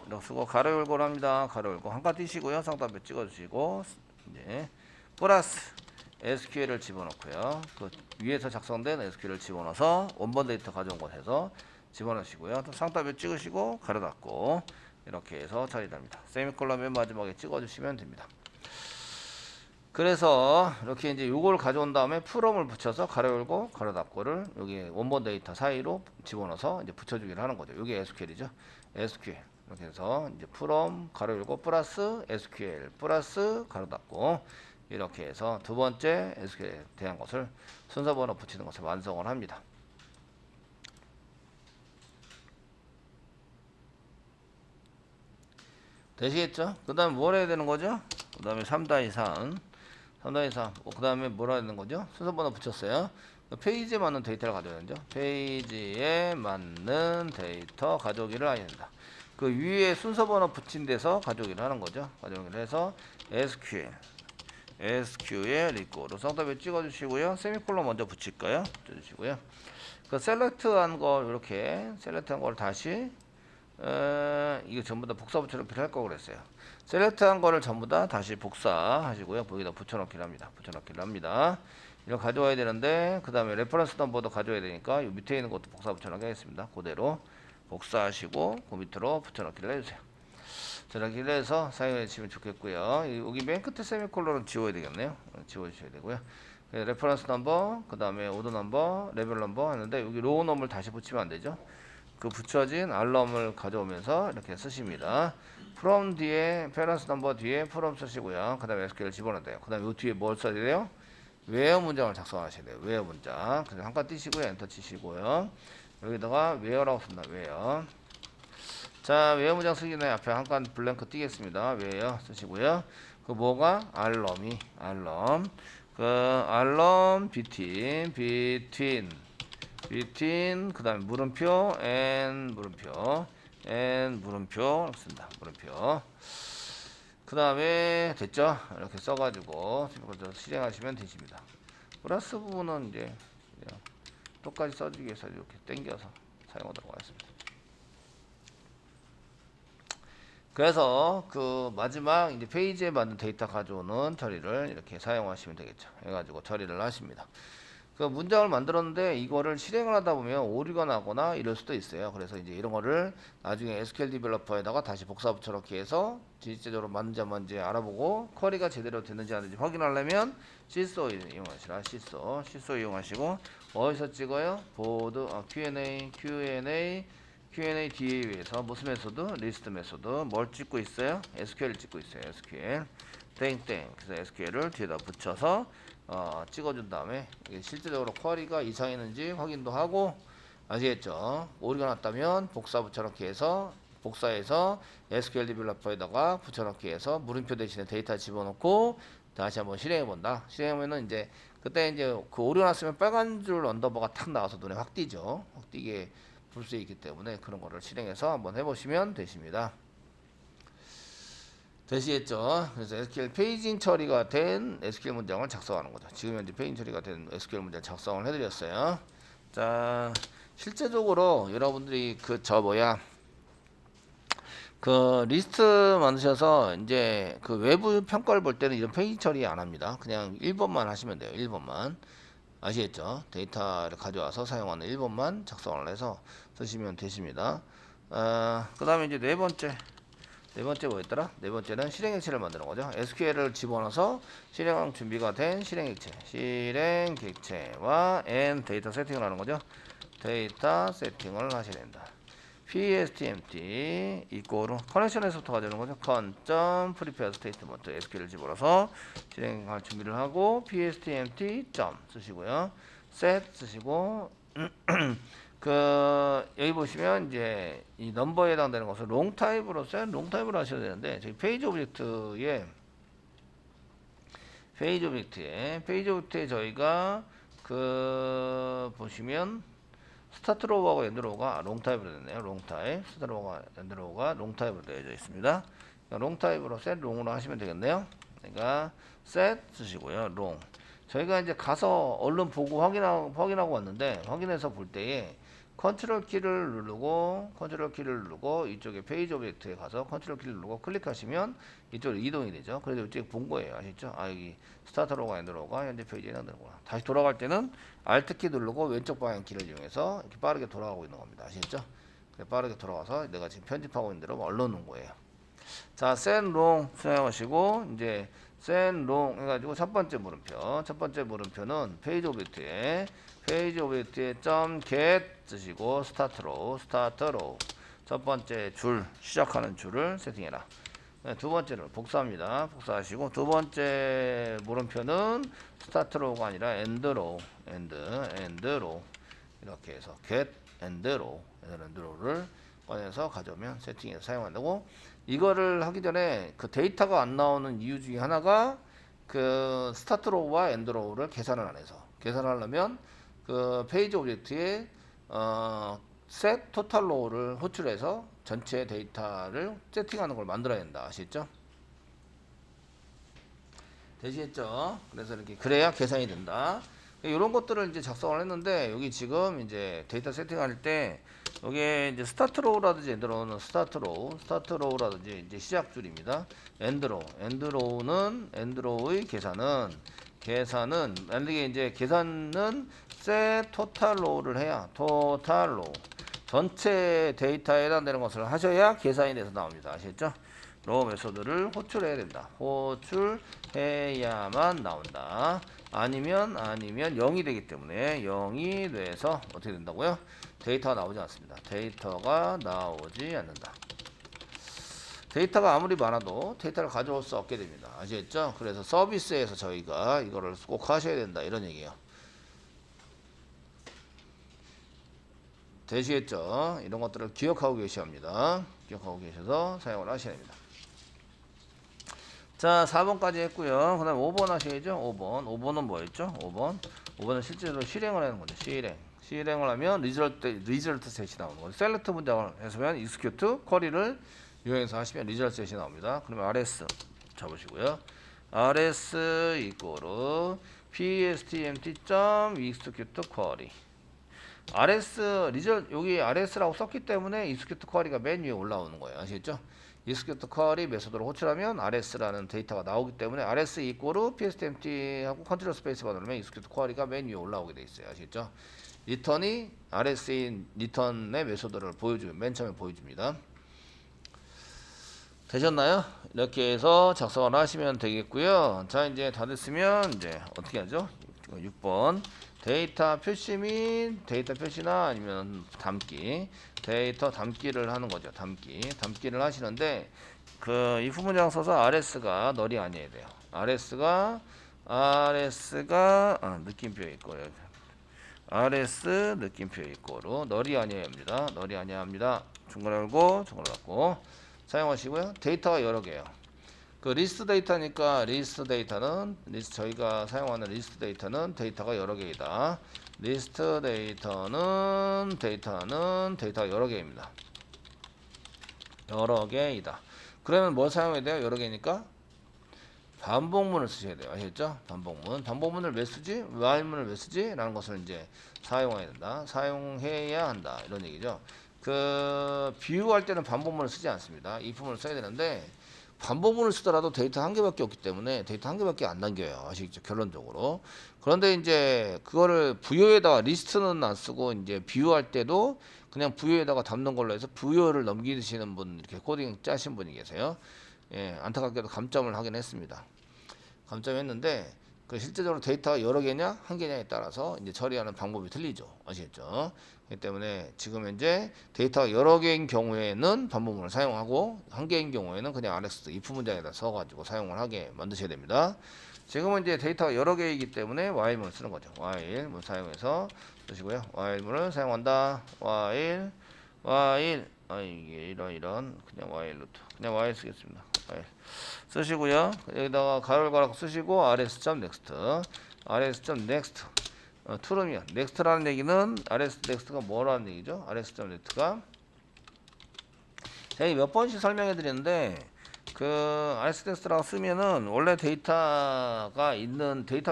이렇게 쓰고 가로 열고를 합니다. 가로 열고 한 칸 띄시고요. 쌍따옴표 찍어주시고 이제 플러스 SQL을 집어넣고요. 그 위에서 작성된 SQL을 집어넣어서 원본 데이터 가져온 곳에서 집어넣으시고요. 또 쌍따옴표 찍으시고 가로 닫고 이렇게 해서 처리됩니다. 세미콜론 맨 마지막에 찍어주시면 됩니다. 그래서 이렇게 이제 요걸 가져온 다음에 프롬을 붙여서 가로 열고 가로 닫고를 여기 원본 데이터 사이로 집어넣어서 이제 붙여주기를 하는 거죠. 이게 SQL이죠. SQL 이렇게 해서 이제 프롬 가로 열고 플러스 SQL 플러스 가로 닫고 이렇게 해서 두 번째 SQL에 대한 것을 순서 번호 붙이는 것을 완성을 합니다. 되시겠죠? 그 다음에 뭘 해야 되는 거죠? 그 다음에 3-3 그 다음에 뭘 해야 되는 거죠? 순서 번호 붙였어요. 페이지에 맞는 데이터를 가져야 되죠. 페이지에 맞는 데이터 가져오기를 해야 된다. 그 위에 순서 번호 붙인 데서 가져오기를 하는 거죠. 가져오기를 해서 SQL 리코로 쌍따옴표 찍어주시고요. 세미콜론 먼저 붙일까요? 붙여주시고요. 그 셀렉트한 걸 이렇게 셀렉트한 걸 다시 이거 전부 다 복사 붙여넣기를 할 거고 그랬어요. 셀렉트한 거를 전부 다 다시 복사하시고요. 여기다 붙여넣기를 합니다. 이거 가져와야 되는데 그 다음에 레퍼런스 넘버도 가져와야 되니까 이 밑에 있는 것도 복사 붙여넣기 하겠습니다. 그대로 복사하시고 그 밑으로 붙여넣기를 해주세요. 저렇게 해서 사용해 주시면 좋겠고요. 여기 맨 끝에 세미콜론은 지워야 되겠네요. 지워주셔야 되고요. 레퍼런스 넘버, 그 다음에 오더 넘버, 레벨 넘버 하는데 여기 로우 넘버를 다시 붙이면 안 되죠. 그 붙여진 알럼을 가져오면서 이렇게 쓰십니다. from 뒤에 페런스 넘버 뒤에 from 쓰시고요. 그 다음에 SQL 집어넣어야 그 다음에 이 뒤에 뭘 써야 돼요? 웨어 문장을 작성하셔야 돼요. 웨어 문장. 그래서 한칸 띄시고요. 엔터 치시고요. 여기다가 웨어라고 쓴다. 웨어. 자, 웨어 문장 쓰기 전에 앞에 한 칸 블랭크 띄겠습니다. 웨어 쓰시고요. 그 뭐가? 알럼. 알럼 between 그 다음에 물음표 물음표 씁니다. 물음표. 그 다음에 됐죠? 이렇게 써가지고 실행하시면 되십니다. 플러스 부분은 이제 그냥 똑같이 써주기 위해서 이렇게 당겨서 사용하도록 하겠습니다. 그래서 그 마지막 이제 페이지에 맞는 데이터 가져오는 처리를 이렇게 사용하시면 되겠죠. 해가지고 처리를 하십니다. 그 문장을 만들었는데 이거를 실행을 하다 보면 오류가 나거나 이럴 수도 있어요. 그래서 이제 이런 거를 나중에 SQL 디벨로퍼에다가 다시 복사 붙여넣기 해서 실제적으로 맞는지 안 맞는지 알아보고 쿼리가 제대로 됐는지 안 됐는지 확인하려면 시소 이용하시라. 시소 이용하시고 어디서 찍어요? 보드 Q&A DA에서 무슨 메소드? 리스트 메소드. 뭘 찍고 있어요? SQL 찍고 있어요. SQL 땡땡. 그래서 SQL을 뒤에다 붙여서 찍어준 다음에 이게 실제적으로 쿼리가 이상했는지 확인도 하고 아시겠죠? 오류가 났다면 복사 붙여넣기 해서 복사해서 SQL 디벨로퍼에다가 붙여넣기 해서 물음표 대신에 데이터 집어넣고 다시 한번 실행해 본다. 실행하면은 이제 그때 이제 그 오류 났으면 빨간 줄 언더바가 탁 나와서 눈에 확 띄죠. 확 띄게 볼 수 있기 때문에 그런 거를 실행해서 한번 해보시면 되십니다. 되시겠죠? 그래서 SQL 페이징 처리가 된 SQL 문장을 작성하는 거죠. 지금 현재 페이징 처리가 된 SQL 문장 작성을 해드렸어요. 자, 실제적으로 여러분들이 그 리스트 만드셔서 이제 그 외부 평가를 볼 때는 이런 페이지 처리 안 합니다. 그냥 1번만 하시면 돼요. 1번만. 아시겠죠? 데이터를 가져와서 사용하는 1번만 작성을 해서 쓰시면 되십니다. 그 다음에 이제 네 번째 뭐였더라? 네 번째는 실행 객체를 만드는 거죠. SQL을 집어넣어서 실행 준비가 된 실행 객체와 데이터 세팅을 하는 거죠. 데이터 세팅을 하셔야 된다. PSTMT 이꼬로 커넥션에서부터 가져오는 거죠. con.prepare statement SQL을 집어넣어서 실행할 준비를 하고 PSTMT 점 쓰시고요. set 쓰시고 여기 보시면 이제 이 넘버에 해당되는 것을 롱 타입으로 하셔야 되는데 저희 페이지 오브젝트에 저희가 보시면 스타트 로우하고 엔드 로우가 롱 타입으로 됐네요. 롱 타입. 스타트 로우가 엔드 로우가 롱 타입으로 되어져 있습니다. 롱 타입으로 셋 롱으로 하시면 되겠네요. 그러니까 셋 쓰시고요. 롱. 저희가 이제 가서 얼른 보고 확인하고 왔는데 확인해서 볼 때에 컨트롤 키를 누르고 이쪽에 페이지 오브젝트에 가서 컨트롤 키를 누르고 클릭하시면 이쪽으로 이동이 되죠. 그래서 이쪽에 본 거예요. 아시죠? 여기 스타트 로우가 엔드 로우가 현재 페이지에 해당되는구나. 다시 돌아갈 때는 알트 키 누르고 왼쪽 방향 키를 이용해서 이렇게 빠르게 돌아가고 있는 겁니다. 아시겠죠? 빠르게 돌아가서 내가 지금 편집하고 있는 대로 얼른 놓은 거예요. 자, send long 사용하시고 이제 send long 해가지고 첫 번째 물음표는 페이지 오브젝트에 .get 쓰시고 start row 첫 번째 줄 시작하는 줄을 세팅해라. 두 번째는 복사합니다. 복사하시고 두 번째 물음표는 start row가 아니라 end row 이렇게 해서 get end row를 꺼내서 가져오면 세팅해서 사용한다고. 이거를 하기 전에 그 데이터가 안 나오는 이유 중에 하나가 그 스타트 로우와 엔드 로우를 계산을 안 해서 계산하려면 그 페이지 오브젝트에 set 토탈 로우를 호출해서 전체 데이터를 세팅하는 걸 만들어야 된다. 아시겠죠? 되시겠죠? 그래서 이렇게 그래야 계산이 된다. 이런 것들을 이제 작성을 했는데 여기 지금 이제 데이터 세팅할 때 여기에 이제 스타트 로우라든지 엔드 로우는 스타트 로우라든지 이제 시작 줄입니다. 엔드 로우는 엔드 로우의 계산은 만약에 이제 계산은 set 토탈 로우를 해야 토탈 로우 전체 데이터에 해당되는 것을 하셔야 계산이 돼서 나옵니다. 아시겠죠? 로우 메소드를 호출해야 된다. 호출해야만 나온다. 아니면 0이 되기 때문에 0이 돼서 어떻게 된다고요? 데이터가 나오지 않습니다. 데이터가 나오지 않는다. 데이터가 아무리 많아도 데이터를 가져올 수 없게 됩니다. 아시겠죠? 그래서 서비스에서 저희가 이거를 꼭 하셔야 된다. 이런 얘기예요. 되시겠죠? 이런 것들을 기억하고 계셔야 합니다. 기억하고 계셔서 사용을 하셔야 됩니다. 자, 4번까지 했고요. 그 다음 5번 하셔야죠. 5번은 뭐였죠? 5번은 실제로 실행을 하는 거죠. 실행을 하면 리절트 셋이 나오는 거죠. 셀렉트 문장을 해서면 execute 쿼리를 이용해서 하시면 리절트 셋이 나옵니다. 그러면 rs 잡으시고요. rs 이꼬르 pstmt.execute query 여기 rs라고 썼기 때문에 execute query가 맨 위에 올라오는 거예요. 아시겠죠? execute query 메소드로 호출하면 rs라는 데이터가 나오기 때문에 rs 이꼬르 pstmt하고 컨트롤 스페이스바 누르면 execute query가 맨 위에 올라오게 돼 있어요. 아시겠죠? 리턴이 rs인 리턴의 메소드를 맨 처음에 보여줍니다. 되셨나요? 이렇게 해서 작성을 하시면 되겠고요. 자, 이제 다 됐으면 이제 어떻게 하죠? 6번 데이터 표시 및 데이터 표시나 아니면 담기 데이터 담기를 하는 거죠. 담기를 하시는데 그 if 문장 써서 rs가 널이 아니어야 돼요. rs가 느낌표 있고 rs 느낌표 이꼬로 널이 아니야입니다. 널이 아니야합니다. 중괄 열고 중괄 닫고 사용하시고요. 데이터가 여러 개예요. 그 리스트 데이터니까 리스트 데이터는 저희가 사용하는 리스트 데이터는 데이터가 여러 개이다. 리스트 데이터가 여러 개입니다. 여러 개이다. 그러면 뭐 사용해야 돼요? 여러 개니까 반복문을 쓰셔야 돼요. 아시겠죠? 반복문을 왜 쓰지? while문을 왜 쓰지? 라는 것을 이제 사용해야 된다. 사용해야 한다. 이런 얘기죠. 그 비유할 때는 반복문을 쓰지 않습니다. if문을 써야 되는데 반복문을 쓰더라도 데이터 한 개밖에 없기 때문에 데이터 한 개밖에 안 남겨요. 아시겠죠? 결론적으로. 그런데 이제 그거를 부여에다가 리스트는 안 쓰고 이제 비유할 때도 그냥 부여에다가 담는 걸로 해서 부여를 넘기시는 분 이렇게 코딩 짜신 분이 계세요. 예, 안타깝게도 감점을 하긴 했습니다. 감점했는데 그 실제적으로 데이터가 여러 개냐 한 개냐에 따라서 이제 처리하는 방법이 틀리죠. 아시겠죠? 그렇기 때문에 지금 현재 데이터가 여러 개인 경우에는 반복문을 사용하고 한 개인 경우에는 그냥 RX if 문장에다 써가지고 사용을 하게 만드셔야 됩니다. 지금은 이제 데이터가 여러 개이기 때문에 while문을 쓰는 거죠. while문 사용해서 쓰시고요. while문을 사용한다. while 이게 이런 그냥 while 쓰겠습니다. while 쓰시고요. 여기다가 가로를 걸어 쓰시고 rs.next true면 next라는 얘기는 rs.next가 뭐라는 얘기죠? rs.next가 제가 몇 번씩 설명해 드리는데 그 rs.next라고 쓰면은 원래 데이터가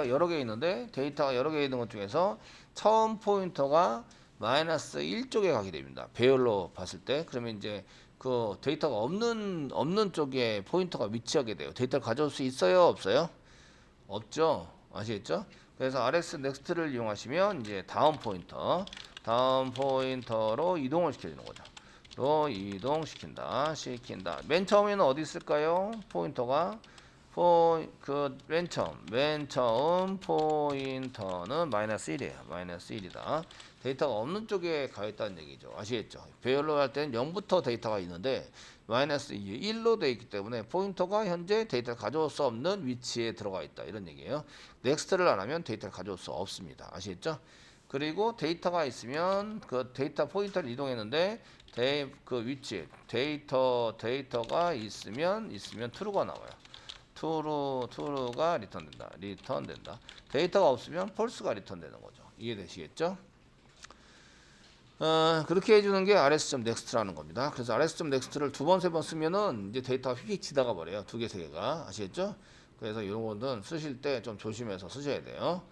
여러 개 있는데 데이터가 여러 개 있는 것 중에서 처음 포인터가 마이너스 1쪽에 가게 됩니다. 배열로 봤을 때 그러면 이제 그 데이터가 없는 쪽에 포인터가 위치하게 돼요. 데이터를 가져올 수 있어요, 없어요? 없죠. 아시겠죠? 그래서 rs next를 이용하시면 이제 다음 포인터로 이동을 시켜주는 거죠. 로 이동시킨다. 맨 처음에는 어디 있을까요? 포인터가 맨 처음 포인터는 마이너스 1이에요. 마이너스 1이다. 데이터가 없는 쪽에 가 있다는 얘기죠. 아시겠죠? 배열로 할 때는 0부터 데이터가 있는데 마이너스 1로 되어 있기 때문에 포인터가 현재 데이터를 가져올 수 없는 위치에 들어가 있다. 이런 얘기예요. 넥스트를 안 하면 데이터를 가져올 수 없습니다. 아시겠죠? 그리고 데이터가 있으면 그 데이터 포인터를 이동했는데 그 위치에 데이터가 있으면 true가 나와요. true가 리턴된다. 데이터가 없으면 false가 리턴되는 거죠. 이해되시겠죠? 그렇게 해주는 게 rs.next라는 겁니다. 그래서 rs.next를 두 번, 세 번 쓰면은 이제 데이터가 휙휙 지나가 버려요. 두 개, 세 개가. 아시겠죠? 그래서 이런 거는 쓰실 때 좀 조심해서 쓰셔야 돼요.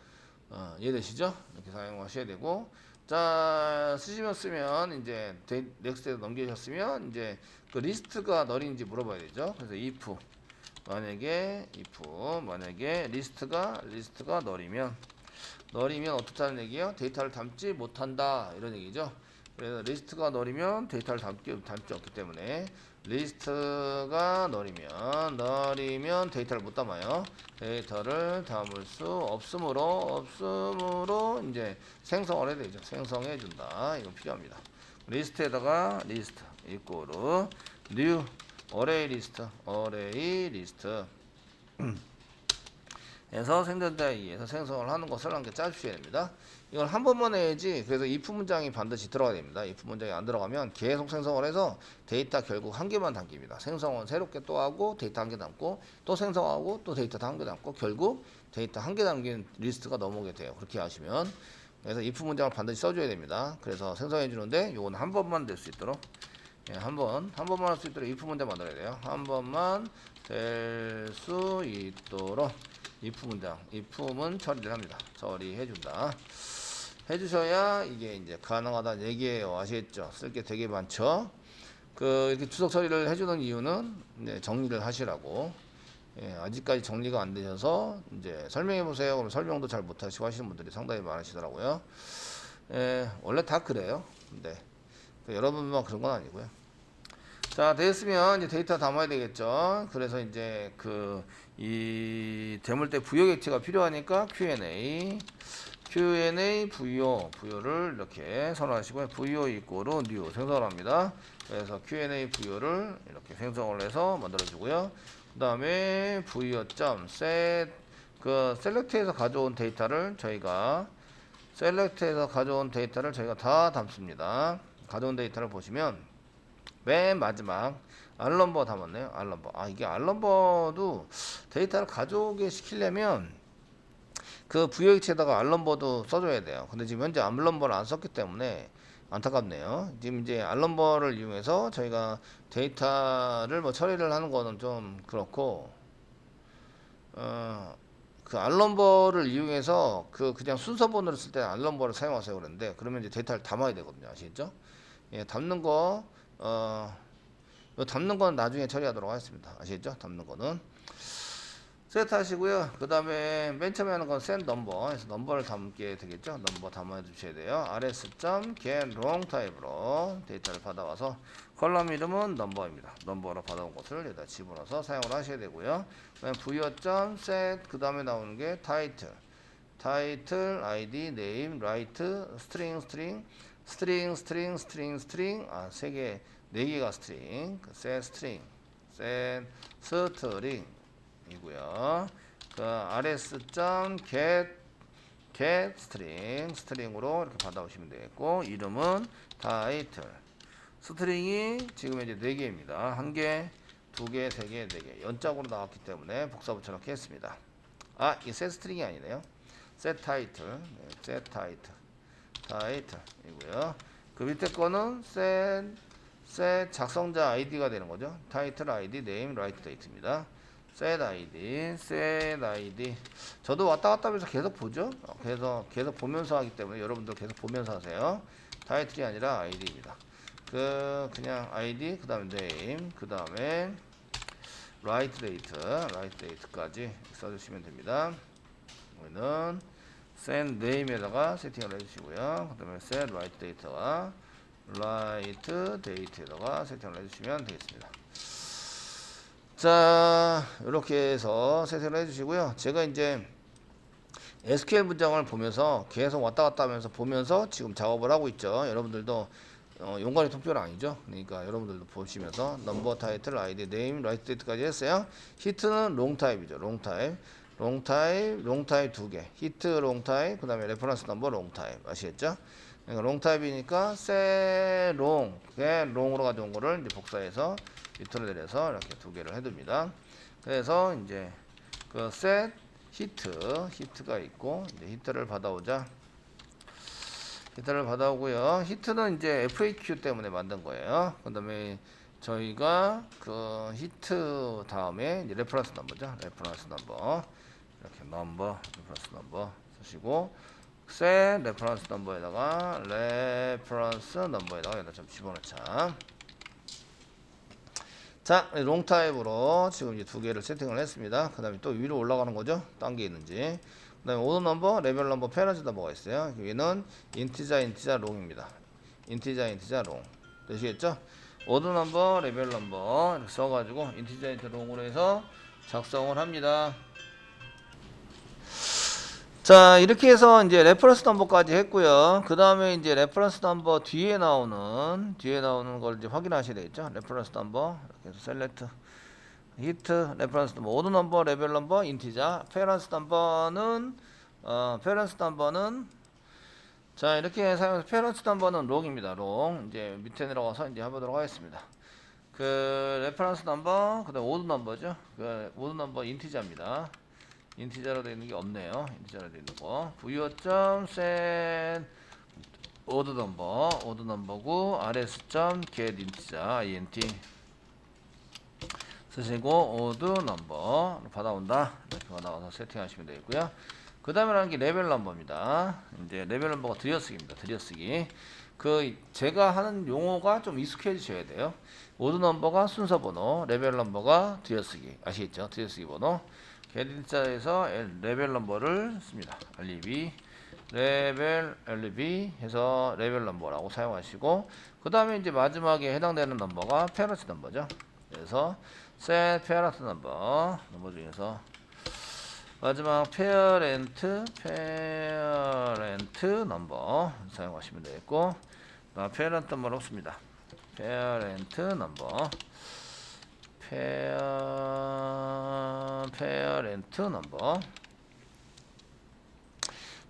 이해되시죠? 이렇게 사용하셔야 되고. 자, 쓰면 이제 넥스트에 넘기셨으면 이제 그 리스트가 널인지 물어봐야 되죠. 그래서 if 만약에 리스트가 널이면 어떻다는 얘기예요? 데이터를 담지 못한다 이런 얘기죠. 그래서 리스트가 널이면 데이터를 담지 않기 때문에 리스트가 널이면 데이터를 못 담아요. 데이터를 담을 수 없으므로 이제 생성을 해야 되죠. 생성해 준다. 이건 필요합니다. 리스트에다가 리스트 이꼬르 new array 리스트 에서 생성자에 의해서 생성을 하는 것을 함께 짜주셔야 됩니다. 이걸 한 번만 해야지. 그래서 if 문장이 반드시 들어가야 됩니다. if 문장이 안 들어가면 계속 생성을 해서 데이터 결국 한 개만 담깁니다. 생성은 새롭게 또 하고 데이터 한 개 담고 또 생성하고 또 데이터 한 개 담고 결국 데이터 한 개 담긴 리스트가 넘어오게 돼요. 그렇게 하시면. 그래서 if 문장을 반드시 써줘야 됩니다. 그래서 생성해 주는데 요건 한 번만 될 수 있도록 한 번만 할 수 있도록 if 문장 만들어야 돼요. 한 번만 될 수 있도록 if 문장, if문 처리를 합니다. 처리해준다. 해주셔야 이게 이제 가능하다는 얘기예요. 아시겠죠? 쓸 게 되게 많죠? 이렇게 주석 처리를 해주는 이유는 이제 정리를 하시라고. 예, 아직까지 정리가 안 되셔서 이제 설명해 보세요. 그럼 설명도 잘 못하시고 하시는 분들이 상당히 많으시더라고요. 예, 원래 다 그래요. 근데 여러분만 그런 건 아니고요. 자, 됐으면 이제 데이터 담아야 되겠죠. 그래서 이제 이 대물대 부여 객체가 필요하니까 Q&A 부여를 이렇게 선언하시고요. 부여 이꼬르 new 생성을 합니다. 그래서 Q&A 부여를 이렇게 생성을 해서 만들어 주고요. 그 다음에 부여.set 셀렉트에서 가져온 데이터를 저희가 셀렉트에서 가져온 데이터를 저희가 다 담습니다. 가져온 데이터를 보시면 맨 마지막 알넘버 담았네요. 알넘버. 이게 알넘버도 데이터를 가져오게 시키려면 그 부여기체에다가 알넘버도 써줘야 돼요. 근데 지금 현재 알넘버를 안 썼기 때문에 안타깝네요. 지금 이제 알넘버를 이용해서 저희가 데이터를 뭐 처리를 하는 거는 좀 그렇고, 그 알넘버를 이용해서 그냥 순서 번호를 쓸 때 알넘버를 사용하세요 그러는데, 그러면 이제 데이터를 담아야 되거든요. 아시겠죠? 예, 담는 건 나중에 처리하도록 하겠습니다. 아시겠죠? 담는 거는. 세트 하시고요. 그 다음에 맨 처음에 하는 건 set 넘버. 그래서 넘버를 담게 되겠죠. 넘버 담아 주셔야 돼요. rs.get long 타입으로 데이터를 받아와서 컬럼 이름은 넘버입니다. 넘버로 받아온 것을 여기다 집어넣어서 사용을 하셔야 되고요. 그 다음에 부여.set 그 다음에 나오는 게 타이틀. 타이틀, id, name, write, string. 세 개, 네 개가 string. set string. set string. 이고요. 그 rs.get 스트링으로 이렇게 받아오시면 되겠고, 이름은 타이틀. 스트링이 지금 이제 4개입니다. 1개, 2개, 3개, 4개. 연짝으로 나왔기 때문에 복사 붙여넣기 했습니다. 이게 set 스트링이 아니네요. set 타이틀. set 타이틀이고요. 그 밑에 거는 set 작성자 아이디가 되는 거죠. 타이틀 아이디, name, write date입니다. set id. 저도 왔다 갔다 하면서 계속 보죠. 계속 보면서 하기 때문에 여러분들 계속 보면서 하세요. 타이틀이 아니라 id입니다. 그냥 id, 그 다음에 name, 그 다음에 write date까지 써주시면 됩니다. 여기는 set name에다가 세팅을 해주시고요. 그 다음에 set write date와 write date에다가 세팅을 해주시면 되겠습니다. 자, 이렇게 해서 세팅을 해주시고요. 제가 이제 SQL 문장을 보면서 계속 왔다 갔다 하면서 보면서 지금 작업을 하고 있죠. 여러분들도 용관의 통째로 아니죠. 그러니까 여러분들도 보시면서 넘버, 타이틀, 아이디, 네임, 라이트 데이트까지 했어요. 히트는 롱 타입이죠. 롱 타입 2개. 히트 롱 타입, 그 다음에 레퍼런스 넘버 롱 타입. 아시겠죠? 그러니까 롱 타입이니까 세 롱으로 가져온 거를 이제 복사해서 리턴을 내려서 이렇게 2개를 해둡니다. 그래서 이제 그 set 히트가 있고, 이제 히트를 받아오고요. 히트는 이제 FAQ 때문에 만든 거예요. 그 다음에 저희가 그 히트 다음에 이제 레퍼런스 넘버죠. 레퍼런스 넘버 쓰시고, set 레퍼런스 넘버에다가 여기다 좀 집어넣자. 자, 롱 타입으로 지금 이제 2개를 세팅을 했습니다. 그 다음에 또 위로 올라가는 거죠. 딴 게 있는지. 그 다음에 오더 넘버, 레벨 넘버, 페런트 넘버가 있어요. 여기는 인티자 롱입니다. 인티자 롱. 되시겠죠? 오더 넘버, 레벨 넘버 이렇게 써가지고 인티자 롱으로 해서 작성을 합니다. 자, 이렇게 해서 이제 레퍼런스 넘버까지 했고요. 그 다음에 이제 레퍼런스 넘버 뒤에 나오는 걸 이제 확인하셔야 되겠죠. 레퍼런스 넘버 이렇게 해서 셀렉트 히트 레퍼런스 넘버 오더 넘버 레벨 넘버 인티자 페런스 넘버는 자, 이렇게 사용해서 페런스 넘버는 롱입니다. 롱. 이제 밑에 내려가서 이제 해보도록 하겠습니다. 그 레퍼런스 넘버 그다음 오더 넘버죠. 그 오더 넘버 인티자입니다. 인티저로 되어 있는 게 없네요. 인티저로 되어 있는 거. 부여.set 오더 넘버고 rs.get 인티자 int 쓰시고 오더 넘버 받아온다. 이렇게 받아와서 세팅하시면 되겠고요. 그 다음에 하는 게 레벨 넘버입니다. 이제 레벨 넘버가 들여쓰기입니다. 들여쓰기. 제가 하는 용어가 좀 익숙해지셔야 돼요. 오더 넘버가 순서 번호, 레벨 넘버가 들여쓰기. 아시겠죠? 들여쓰기 번호. 게딘자에서 레벨 넘버를 씁니다. LEB 해서 레벨 넘버라고 사용하시고, 그 다음에 이제 마지막에 해당되는 넘버가 페런트 넘버죠. 그래서 set 페런트 넘버 중에서 마지막 페어렌트 넘버 사용하시면 되겠고, 페어렌트 넘버로 씁니다. 페어렌트 넘버 페어렌트 넘버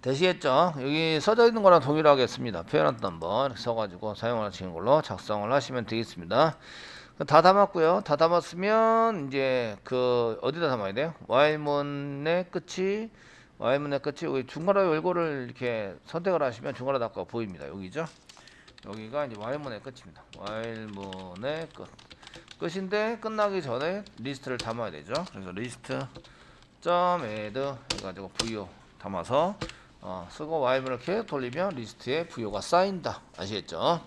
되시겠죠? 여기 써져 있는 거랑 동일하겠습니다. 페어런트 넘버 이렇게 써가지고 사용하시는 걸로 작성을 하시면 되겠습니다. 다 담았고요. 다 담았으면 이제 그 어디다 담아야 돼요? 와일문의 끝이 여기 중괄호 열고를 이렇게 선택을 하시면 중괄호 닫고 보입니다. 여기죠? 여기가 이제 와일문의 끝입니다. 와일문의 끝인데 끝나기 전에 리스트를 담아야 되죠. 그래서 리스트 점 add 해가지고 VO 담아서 쓰고 와일문을 계속 돌리면 리스트에 VO가 쌓인다. 아시겠죠?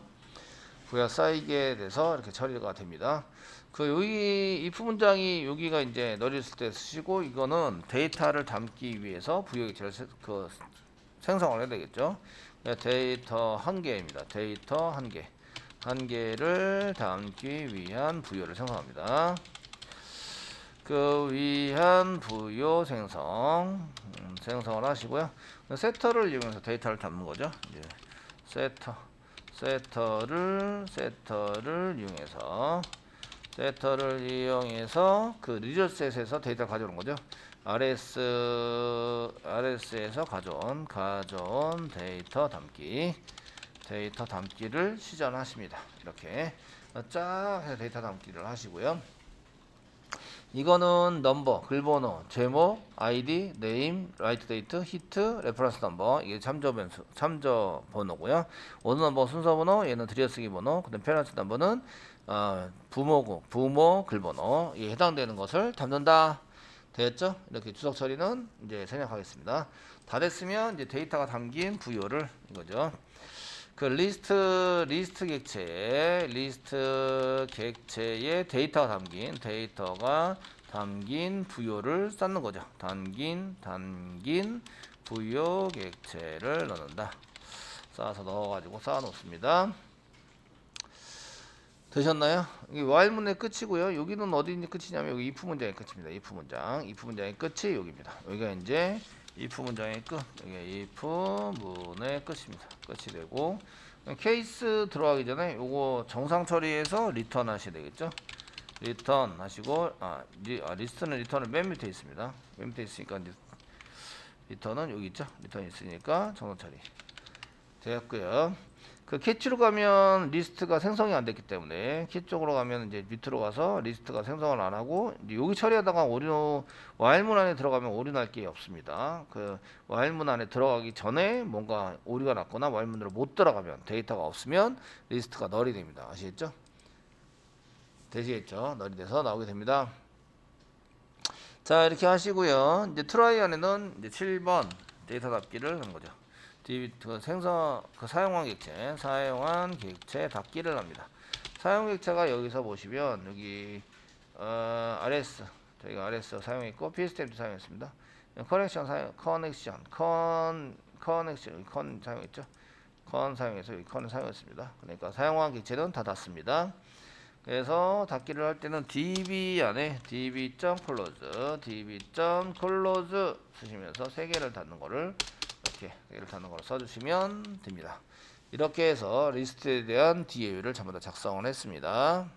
VO가 쌓이게 돼서 이렇게 처리가 됩니다. 그 여기 if 문장이 여기가 이제 널있을 때 쓰시고 이거는 데이터를 담기 위해서 VO 객체를 그 생성을 해야 되겠죠. 데이터 한 개입니다. 데이터 한 개를 담기 위한 VO를 생성합니다. 그 위한 부요 생성을 하시고요. 세터를 이용해서 데이터를 담는 거죠. 이제 세터를 이용해서 그 리저셋에서 데이터를 가져오는 거죠. RS에서 가져온 데이터 담기를 시전하십니다. 이렇게 쫙 해서 데이터 담기를 하시고요. 이거는 넘버, 글번호, 제목, 아이디, 네임, 라이트 데이트, 히트, 레퍼런스 넘버. 이게 참조 번호고요. 오더 넘버 순서 번호, 얘는 들여쓰기 번호. 그다음 페런트 넘버는 부모 글번호. 이에 해당되는 것을 담는다. 됐죠? 이렇게 주석 처리는 이제 생략하겠습니다. 다 됐으면 이제 데이터가 담긴 부여를 이거죠. 그 리스트 객체에 데이터가 담긴 부여를 쌓는 거죠. 담긴 부여 객체를 넣는다. 쌓아서 넣어가지고 쌓아 놓습니다. 되셨나요? 이게 while문의 끝이고요. 여기는 어디 끝이냐면 여기 if 문장의 끝입니다. if 문장의 끝이 여기입니다. 여기가 이제 if 문장의 끝, 여기 if 문의 끝입니다. 끝이 되고 케이스 들어가기 전에 요거 정상 처리해서 리턴 하셔야 되겠죠. 리턴 하시고 리스트는 리턴은 맨 밑에 있습니다. 맨 밑에 있으니까 이제 리턴은 여기 있죠. 리턴이 있으니까 정상 처리 되었고요. 그 캐치로 가면 리스트가 생성이 안 됐기 때문에 캐치 쪽으로 가면 이제 밑으로 가서 리스트가 생성을 안 하고 이제 여기 처리하다가 와일문 안에 들어가면 오류 날 게 없습니다. 그 와일문 안에 들어가기 전에 뭔가 오류가 났거나 와일문으로 못 들어가면 데이터가 없으면 리스트가 널이 됩니다. 아시겠죠? 되시겠죠? 널이 돼서 나오게 됩니다. 자, 이렇게 하시고요. 이제 트라이 안에는 이제 7번 데이터 답기를 하는 거죠. 사용한 객체 답기를 합니다. 사용 객체가 여기서 보시면 여기 RS 저희가 RS 사용했고 PSTM도 사용했습니다. 커넥션 사용했죠. 사용해서 여기 컨을 사용했습니다. 그러니까 사용한 객체는 다 닫습니다. 그래서 닫기를 할 때는 db 안에 db.close 쓰시면서 세 개를 닫는 거를 이렇게 얘를 닫는 걸 써주시면 됩니다. 이렇게 해서 리스트에 대한 DAU를 전부 다 작성을 했습니다.